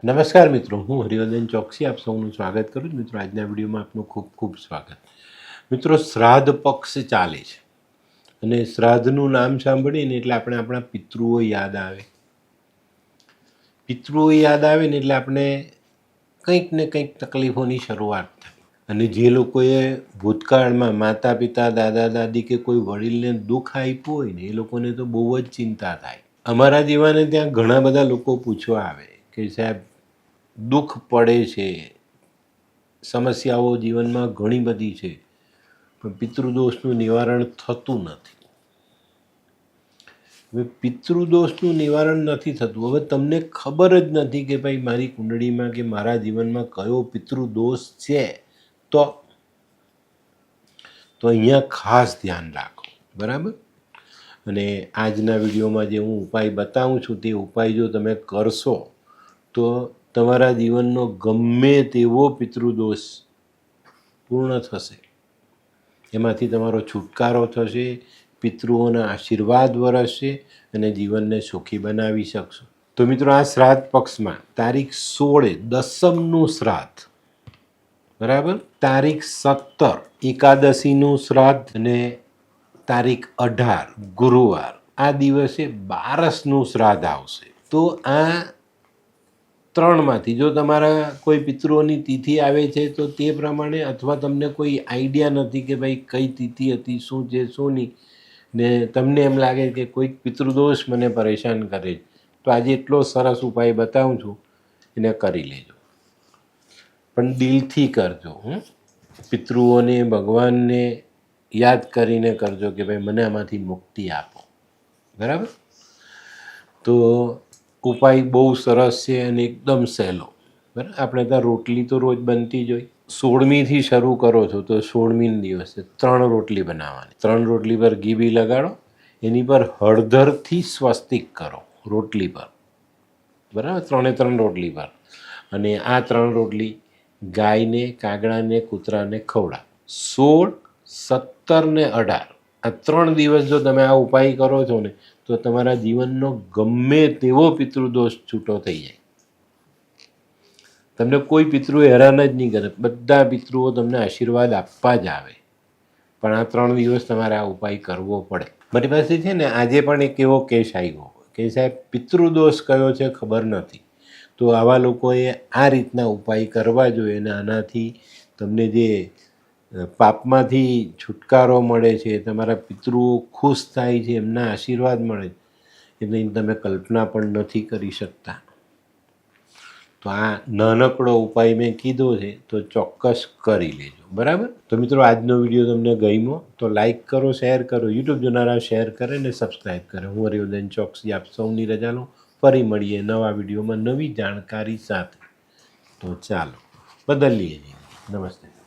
નમસ્કાર મિત્રો, હું હરિવર્ધન ચોકસી આપ સૌનું સ્વાગત કરું છું. મિત્રો, આજના વિડીયોમાં આપનું ખૂબ ખૂબ સ્વાગત. મિત્રો, શ્રાદ્ધ પક્ષ ચાલે છે અને શ્રાદ્ધનું નામ સાંભળીને એટલે આપણે આપણા પિતૃઓ યાદ આવે. પિતૃઓ યાદ આવે ને એટલે આપણે કંઈક ને કંઈક તકલીફોની શરૂઆત થાય. અને જે લોકોએ ભૂતકાળમાં માતા પિતા દાદા દાદી કે કોઈ વડીલને દુઃખ આપ્યું હોય ને એ લોકોને તો બહુ જ ચિંતા થાય. અમારા જીવાને ત્યાં ઘણા બધા લોકો પૂછવા આવે કે સાહેબ દુઃખ પડે છે, સમસ્યાઓ જીવનમાં ઘણી બધી છે, પણ પિતૃદોષનું નિવારણ થતું નથી. હવે પિતૃદોષનું નિવારણ નથી થતું. હવે તમને ખબર જ નથી કે ભાઈ મારી કુંડળીમાં કે મારા જીવનમાં કયો પિતૃદોષ છે, તો અહીંયા ખાસ ધ્યાન રાખો, બરાબર. અને આજના વિડીયોમાં જે હું ઉપાય બતાવું છું તે ઉપાય જો તમે કરશો તો તમારા જીવનનો ગમે તેવો પિતૃદોષ પૂર્ણ થશે, એમાંથી તમારો છુટકારો થશે, પિતૃઓના આશીર્વાદ વરસશે અને જીવનને સુખી બનાવી શકશો. તો મિત્રો, આ શ્રાદ્ધ પક્ષમાં તારીખ 16 દસમનું શ્રાદ્ધ, બરાબર, તારીખ 17 એકાદશીનું શ્રાદ્ધ અને તારીખ 18 ગુરુવાર, આ દિવસે બારસનું શ્રાદ્ધ આવશે. તો આ ત્રણમાંથી જો તમારા કોઈ પિતૃઓની તિથિ આવે છે તો તે પ્રમાણે, અથવા તમને કોઈ આઈડિયા નથી કે ભાઈ કઈ તિથિ હતી, શું છે શું નહીં, ને તમને એમ લાગે કે કોઈક પિતૃદોષ મને પરેશાન કરે, તો આજે એટલો સરસ ઉપાય બતાવું છું, એને કરી લેજો. પણ દિલથી કરજો. પિતૃઓને, ભગવાનને યાદ કરીને કરજો કે ભાઈ મને આમાંથી મુક્તિ આપો, બરાબર. તો ઉપાય બહુ સરસ છે અને એકદમ સહેલો, બરાબર. આપણે ત્યાં રોટલી તો રોજ બનતી જ હોય. 16મીથી શરૂ કરો છો તો 16મી દિવસે 3 રોટલી બનાવવાની. 3 રોટલી પર ઘી બી લગાડો, એની પર હળદરથી સ્વસ્તિક કરો રોટલી પર, બરાબર, 3 રોટલી પર. અને આ 3 રોટલી ગાયને, કાગડાને, કૂતરાને ખવડાવો. 16, 17 ને 18 આ 3 દિવસ જો તમે આ ઉપાય કરો છો ને તો તમારા જીવનનો ગમે તેવો પિતૃદોષ છૂટો થઈ જાય. તમને કોઈ પિતૃ હેરાન જ નહીં કરે, બધા પિતૃઓ તમને આશીર્વાદ આપવા જ આવે. પણ આ 3 દિવસ તમારે આ ઉપાય કરવો પડે. મારી પાસે છે ને આજે પણ એક એવો કેસ આવ્યો કે સાહેબ પિતૃદોષ કયો છે ખબર નથી. તો આવા લોકોએ આ રીતના ઉપાય કરવા જોઈએ અને આનાથી તમને જે પાપમાંથી છુટકારો મળે છે, તમારા પિતૃઓ ખુશ થાય છે, એમના આશીર્વાદ મળે છે, એની તમે કલ્પના પણ નથી કરી શકતા. તો આ નાનકડો ઉપાય મેં કીધો છે તો ચોક્કસ કરી લેજો, બરાબર. તો મિત્રો, આજનો વિડીયો તમને ગમ્યો તો લાઈક કરો, શેર કરો, યુટ્યુબ જોનારા શેર કરે ને સબસ્ક્રાઈબ કરે. હું હરિવર્ધન ચોકસી આપ સૌની રજા લઉં. ફરી મળીએ નવા વિડીયોમાં નવી જાણકારી સાથે. તો ચાલો બદલીએ. નમસ્તે.